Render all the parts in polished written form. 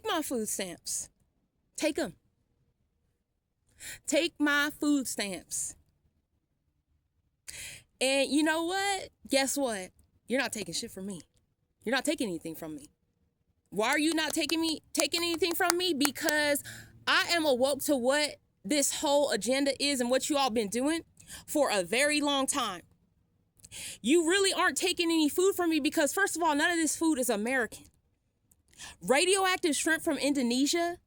take my food stamps. Take them. Take my food stamps. And you know what? Guess what? You're not taking shit from me. You're not taking anything from me. Why are you not taking anything from me? Because I am awoke to what this whole agenda is and what you all been doing for a very long time. You really aren't taking any food from me because, first of all, none of this food is American. Radioactive shrimp from Indonesia.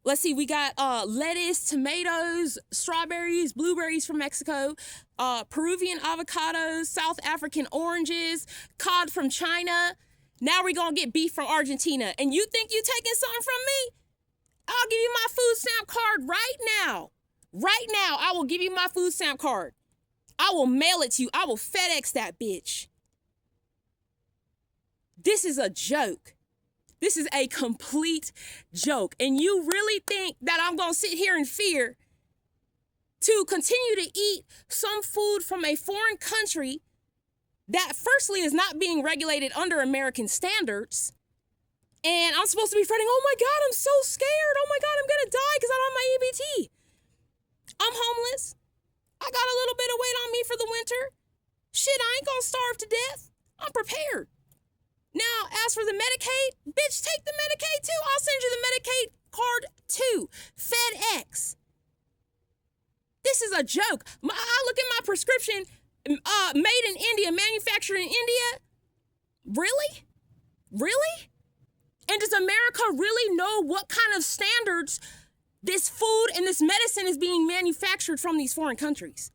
Let's see, we got lettuce, tomatoes, strawberries, blueberries from Mexico, Peruvian avocados, South African oranges, cod from China. Now we're going to get beef from Argentina. And you think you taking something from me? I'll give you my food stamp card right now. Right now, I will give you my food stamp card. I will mail it to you. I will FedEx that bitch. This is a joke. This is a complete joke. And you really think that I'm going to sit here in fear to continue to eat some food from a foreign country that firstly is not being regulated under American standards. And I'm supposed to be fretting, oh my God, I'm so scared. Oh my God, I'm going to die because I don't have my EBT. I'm homeless. I got a little bit of weight on me for the winter. Shit, I ain't going to starve to death. I'm prepared. Now, as for the Medicaid, bitch, take the Medicaid too. I'll send you the Medicaid card too. FedEx. This is a joke. I look at my prescription, made in India, manufactured in India. Really? Really? And does America really know what kind of standards this food and this medicine is being manufactured from these foreign countries?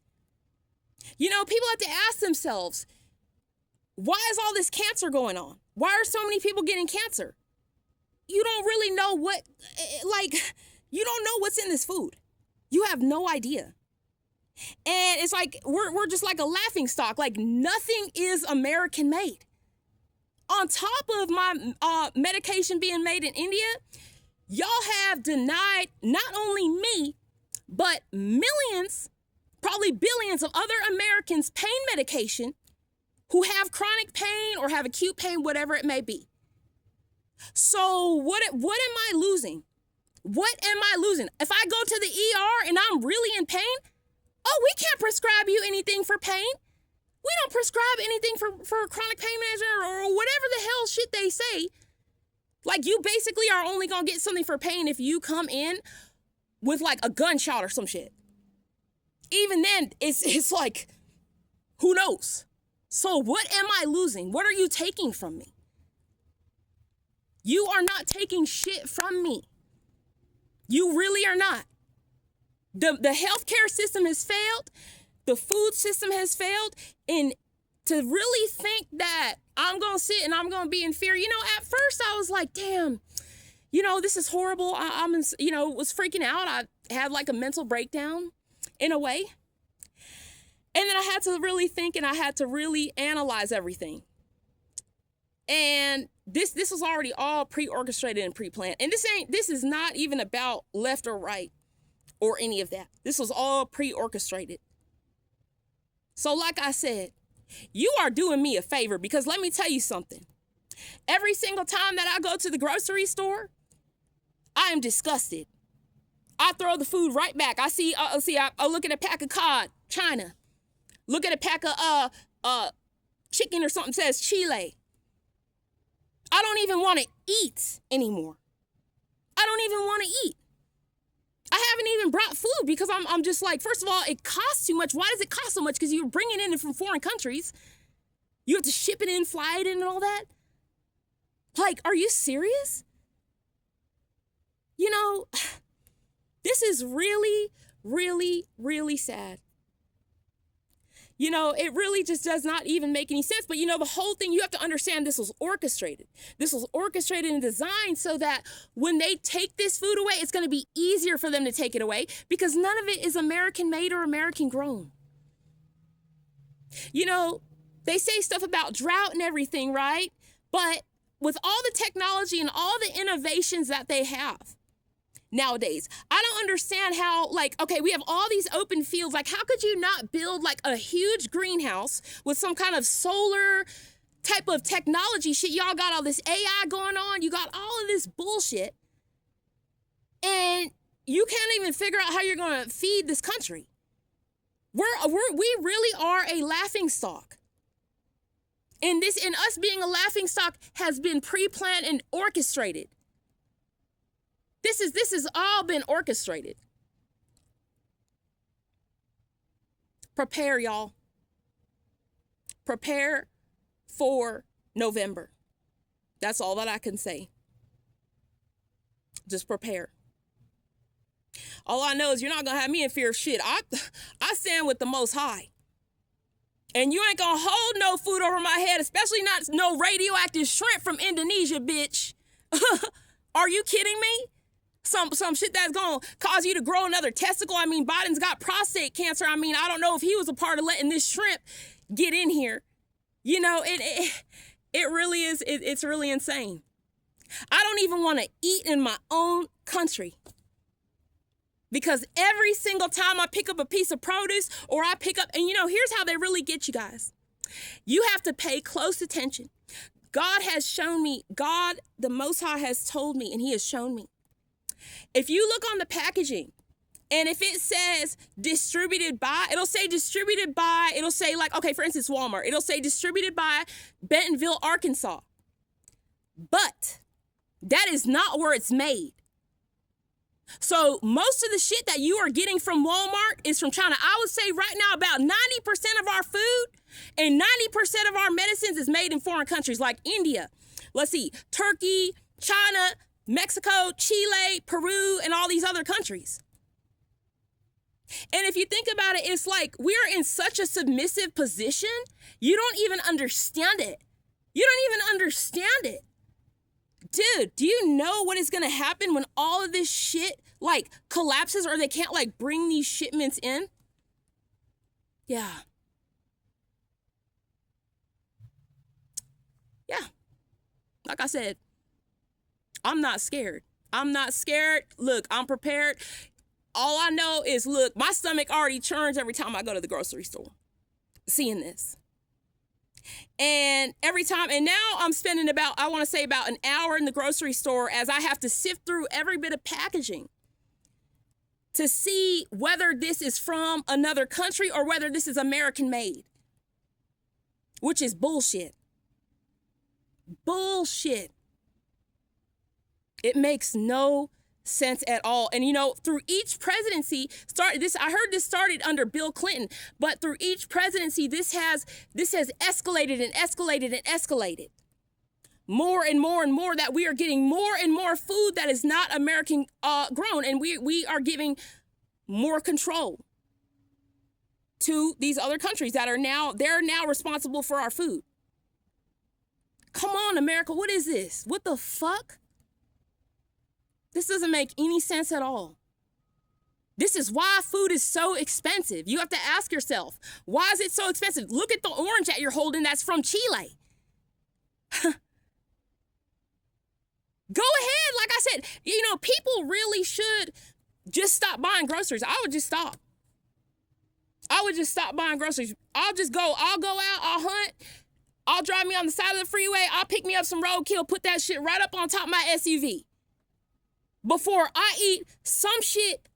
You know, people have to ask themselves, why is all this cancer going on? Why are so many people getting cancer? You don't really know you don't know what's in this food. You have no idea. And it's like, we're just like a laughing stock. Like nothing is American made. On top of my medication being made in India, y'all have denied not only me, but millions, probably billions of other Americans pain medication who have chronic pain or have acute pain, whatever it may be. So what am I losing? What am I losing? If I go to the ER and I'm really in pain, oh, we can't prescribe you anything for pain. We don't prescribe anything for chronic pain management or whatever the hell shit they say. Like you basically are only gonna get something for pain if you come in with like a gunshot or some shit. Even then, it's like, who knows? So what am I losing? What are you taking from me? You are not taking shit from me. You really are not. The healthcare system has failed. The food system has failed. And to really think that I'm going to sit and I'm going to be in fear. You know, at first I was like, damn, you know, this is horrible. I'm was freaking out. I had like a mental breakdown in a way. And then I had to really think and I had to really analyze everything. And this was already all pre-orchestrated and pre-planned. And this is not even about left or right or any of that. This was all pre-orchestrated. So like I said, you are doing me a favor because let me tell you something. Every single time that I go to the grocery store, I am disgusted. I throw the food right back. I look at a pack of cod, China. Look at a pack of chicken or something says Chile. I don't even want to eat anymore. I don't even want to eat. I haven't even brought food because I'm just like, first of all, it costs too much. Why does it cost so much? Because you're bringing it in from foreign countries. You have to ship it in, fly it in and all that. Like, are you serious? You know, this is really, really, really sad. You know, it really just does not even make any sense. But, you know, the whole thing, you have to understand this was orchestrated. This was orchestrated and designed so that when they take this food away, it's going to be easier for them to take it away because none of it is American made or American grown. You know, they say stuff about drought and everything, right? But with all the technology and all the innovations that they have nowadays, I don't understand how, like, okay, we have all these open fields. Like, how could you not build like a huge greenhouse with some kind of solar type of technology shit? Y'all got all this AI going on. You got all of this bullshit. and you can't even figure out how you're going to feed this country. We really are a laughing stock. And us being a laughing stock has been pre-planned and orchestrated. This has all been orchestrated. Prepare, y'all. Prepare for November. That's all that I can say. Just prepare. All I know is you're not going to have me in fear of shit. I stand with the Most High. And you ain't going to hold no food over my head, especially not no radioactive shrimp from Indonesia, bitch. Are you kidding me? Some shit that's going to cause you to grow another testicle. I mean, Biden's got prostate cancer. I mean, I don't know if he was a part of letting this shrimp get in here. You know, it really is, it's really insane. I don't even want to eat in my own country. Because every single time I pick up a piece of produce or I pick up, and you know, here's how they really get you guys. You have to pay close attention. God has shown me, God, the Most High has told me, and he has shown me. If you look on the packaging, and if it says distributed by, it'll say distributed by, it'll say like, okay, for instance, Walmart, it'll say distributed by Bentonville, Arkansas. But that is not where it's made. So most of the shit that you are getting from Walmart is from China. I would say right now about 90% of our food and 90% of our medicines is made in foreign countries like India. Let's see, Turkey, China, Mexico, Chile, Peru, and all these other countries. And if you think about it, it's like we're in such a submissive position, you don't even understand it. You don't even understand it. Dude, do you know what is going to happen when all of this shit like collapses or they can't like bring these shipments in? Yeah. Yeah. Like I said, I'm not scared. I'm not scared. Look, I'm prepared. All I know is, look, my stomach already churns every time I go to the grocery store seeing this. And every time, and now I'm spending about, I want to say about an hour in the grocery store as I have to sift through every bit of packaging to see whether this is from another country or whether this is American made, which is bullshit. Bullshit. It makes no sense at all. And you know, through each presidency, I heard this started under Bill Clinton, but through each presidency, this has escalated and escalated and escalated. More and more and more, that we are getting more and more food that is not American grown, and we are giving more control to these other countries that are now responsible for our food. Come on, America, what is this? What the fuck? This doesn't make any sense at all. This is why food is so expensive. You have to ask yourself, why is it so expensive? Look at the orange that you're holding that's from Chile. Go ahead. Like I said, you know, people really should just stop buying groceries. I would just stop. I would just stop buying groceries. I'll go out, I'll hunt. I'll drive me on the side of the freeway. I'll pick me up some roadkill, put that shit right up on top of my SUV. Before I eat some shit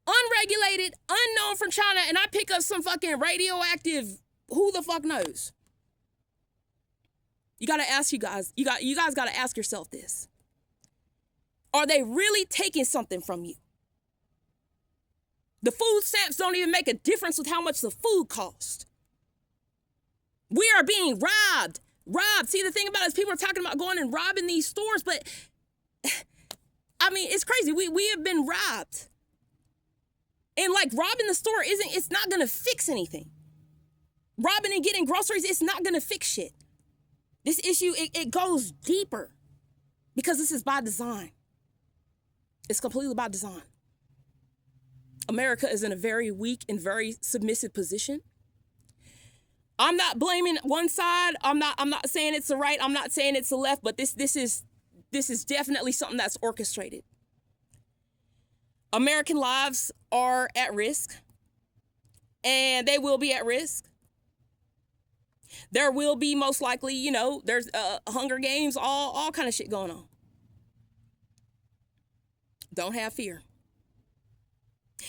unregulated, unknown from China, and I pick up some fucking radioactive, who the fuck knows? You gotta ask you guys gotta ask yourself this. Are they really taking something from you? The food stamps don't even make a difference with how much the food costs. We are being robbed. See, the thing about it is people are talking about going and robbing these stores, but I mean, it's crazy. We have been robbed. And like robbing the store it's not going to fix anything. Robbing and getting groceries, it's not going to fix shit. This issue, it goes deeper because this is by design. It's completely by design. America is in a very weak and very submissive position. I'm not blaming one side. I'm not saying it's the right. I'm not saying it's the left, but this is definitely something that's orchestrated. American lives are at risk, and they will be at risk. There will be most likely, you know, there's Hunger Games, all kind of shit going on. Don't have fear.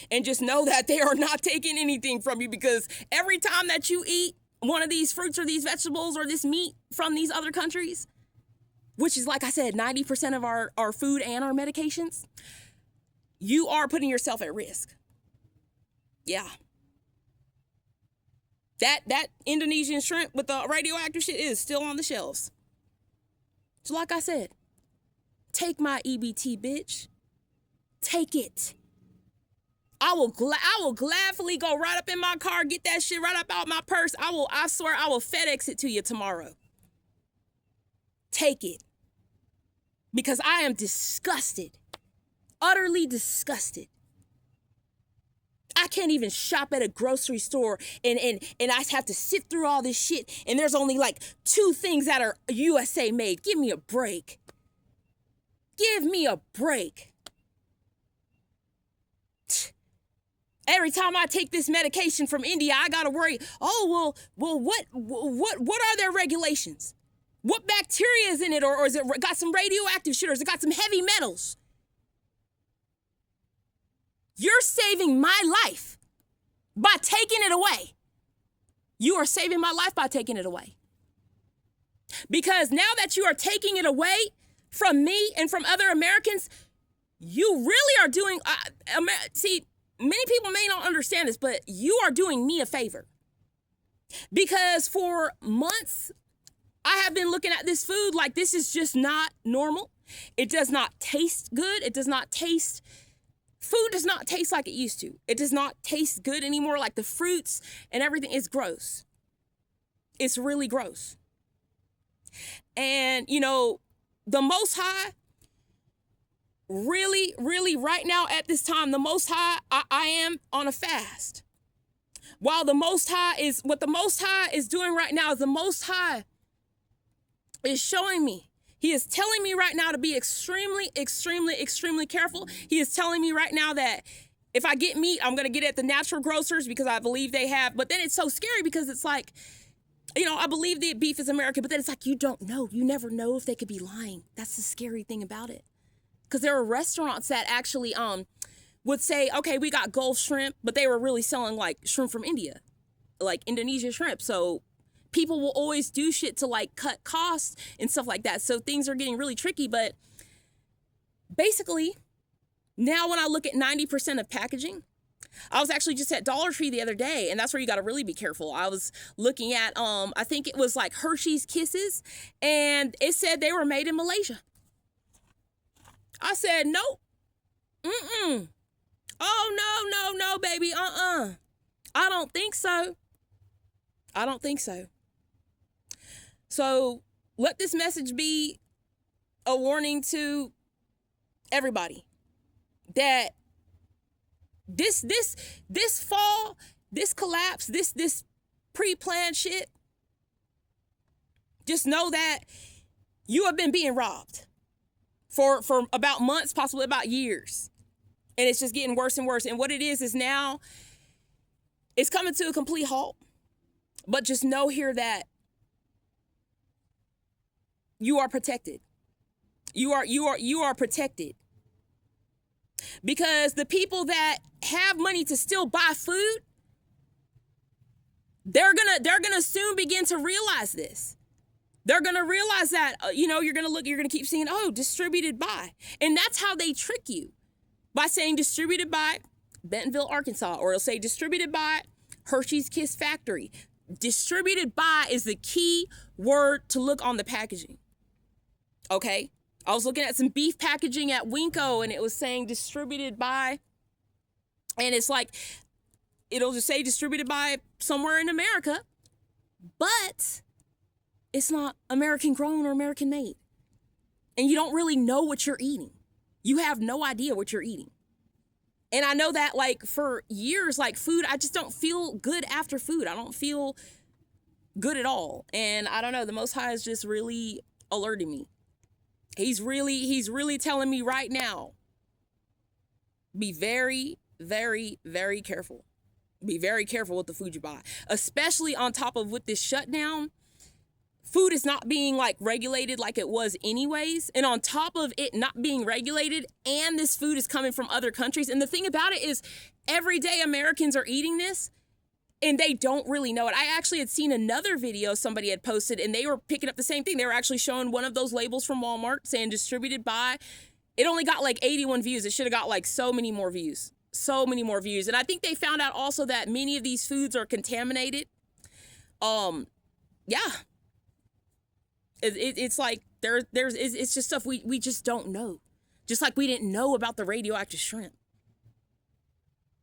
And just know that they are not taking anything from you, because every time that you eat one of these fruits or these vegetables or this meat from these other countries, which is, like I said, 90% of our food and our medications, you are putting yourself at risk. Yeah. That Indonesian shrimp with the radioactive shit is still on the shelves. So like I said, take my EBT, bitch. Take it. I will gladly go right up in my car, get that shit right up out my purse. I swear I will FedEx it to you tomorrow. Take it. Because I am disgusted. Utterly disgusted. I can't even shop at a grocery store and I have to sit through all this shit, and there's only like 2 things that are USA made. Give me a break. Give me a break. Every time I take this medication from India, I gotta worry, well, what are their regulations? What bacteria is in it, or is it got some radioactive shit, or is it got some heavy metals? You're saving my life by taking it away. You are saving my life by taking it away. Because now that you are taking it away from me and from other Americans, you really are doing, see, many people may not understand this, but you are doing me a favor. Because for months, I have been looking at this food like this is just not normal. It does not taste good. Food does not taste like it used to. It does not taste good anymore. Like the fruits and everything is gross. It's really gross. And, the Most High, really, really right now at this time, the Most High, I am on a fast. While what the Most High is doing right now is the Most High is showing me. He is telling me right now to be extremely, extremely, extremely careful. He is telling me right now that if I get meat, I'm going to get it at the natural grocers because I believe they have. But then it's so scary because it's like, I believe the beef is American, but then it's like, you don't know. You never know if they could be lying. That's the scary thing about it. Because there are restaurants that actually would say, okay, we got Gulf shrimp, but they were really selling like shrimp from India, like Indonesia shrimp. So people will always do shit to like cut costs and stuff like that. So things are getting really tricky. But basically, now when I look at 90% of packaging, I was actually just at Dollar Tree the other day, and that's where you got to really be careful. I was looking at, I think it was like Hershey's Kisses, and it said they were made in Malaysia. I said, nope. Oh, no, baby. I don't think so. I don't think so. So let this message be a warning to everybody that this fall, this collapse, this pre-planned shit, just know that you have been being robbed for about months, possibly about years. And it's just getting worse and worse. And what it is now it's coming to a complete halt. But just know here that you are protected. You are protected. Because the people that have money to still buy food, they're gonna soon begin to realize this. They're gonna realize that you're gonna keep seeing, distributed by, and that's how they trick you, by saying distributed by Bentonville, Arkansas, or it'll say distributed by Hershey's Kiss Factory. Distributed by is the key word to look on the packaging. Okay? I was looking at some beef packaging at Winco, and it was saying distributed by, and it's like, it'll just say distributed by somewhere in America, but it's not American grown or American made. And you don't really know what you're eating. You have no idea what you're eating. And I know that like for years, like food, I just don't feel good after food. I don't feel good at all. And I don't know, the Most High is just really alerting me. He's really telling me right now, be very, very, very careful. Be very careful with the food you buy, especially on top of with this shutdown. food is not being like regulated like it was anyways. And on top of it not being regulated, and this food is coming from other countries. And the thing about it is, every day Americans are eating this and they don't really know it. I actually had seen another video somebody had posted, and they were picking up the same thing. They were actually showing one of those labels from Walmart saying distributed by. It only got like 81 views. It should have got like so many more views. So many more views. And I think they found out also that many of these foods are contaminated. Yeah. It's like it's just stuff we just don't know. Just like we didn't know about the radioactive shrimp.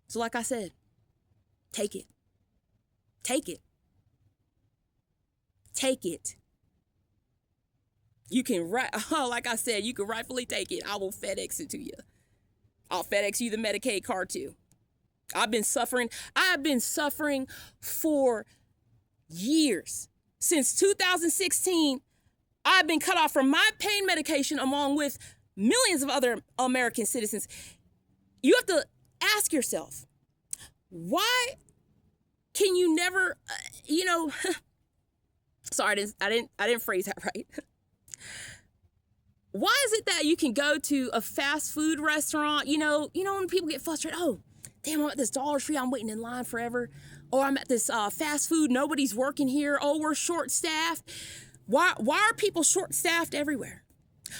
So like I said, take it. Take it. Take it. You can, like I said, you can rightfully take it. I will FedEx it to you. I'll FedEx you the Medicaid card too. I've been suffering for years. Since 2016, I've been cut off from my pain medication along with millions of other American citizens. You have to ask yourself, why can you never, sorry, I didn't phrase that right. Why is it that you can go to a fast food restaurant, when people get frustrated, oh, damn, I'm at this Dollar Tree, I'm waiting in line forever. Or I'm at this fast food, nobody's working here. Oh, we're short-staffed. Why are people short-staffed everywhere?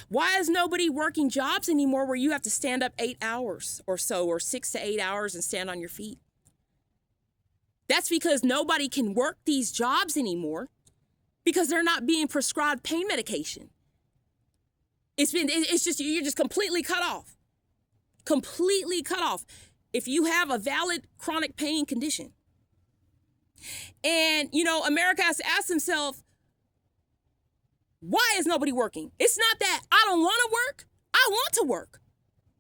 Why is nobody working jobs anymore where you have to stand up 8 hours or so, or 6 to 8 hours and stand on your feet? That's because nobody can work these jobs anymore because they're not being prescribed pain medication. You're just completely cut off. Completely cut off. If you have a valid chronic pain condition. And, America has to ask themselves, why is nobody working? It's not that I don't want to work. I want to work.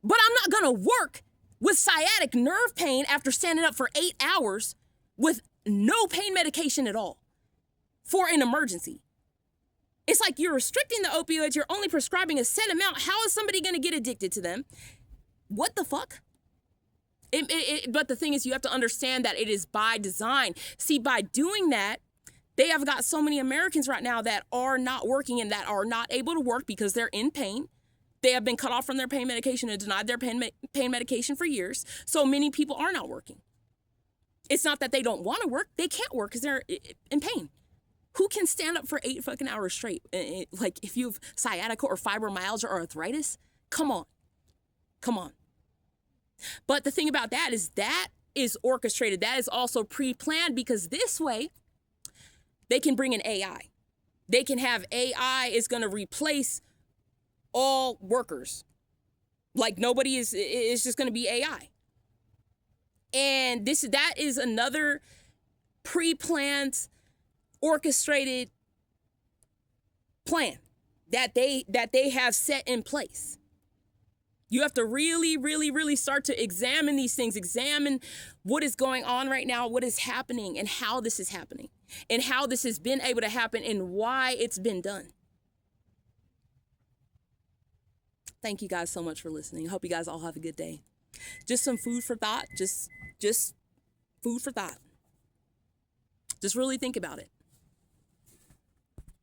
But I'm not going to work with sciatic nerve pain after standing up for 8 hours with no pain medication at all for an emergency. It's like you're restricting the opioids. You're only prescribing a set amount. How is somebody going to get addicted to them? What the fuck? But the thing is, you have to understand that it is by design. See, by doing that, they have got so many Americans right now that are not working and that are not able to work because they're in pain. They have been cut off from their pain medication and denied their pain medication for years. So many people are not working. It's not that they don't want to work. They can't work because they're in pain. Who can stand up for 8 fucking hours straight? Like if you have sciatica or fibromyalgia or arthritis, come on. But the thing about that is orchestrated. That is also pre-planned because this way they can bring in AI. They can have AI is going to replace all workers. Like nobody is just going to be AI. And that is another pre-planned, orchestrated plan that they have set in place. You have to really, really, really start to examine these things, examine what is going on right now, what is happening, and how this is happening, and how this has been able to happen, and why it's been done. Thank you guys so much for listening. I hope you guys all have a good day. Just some food for thought. Just food for thought. Just really think about it.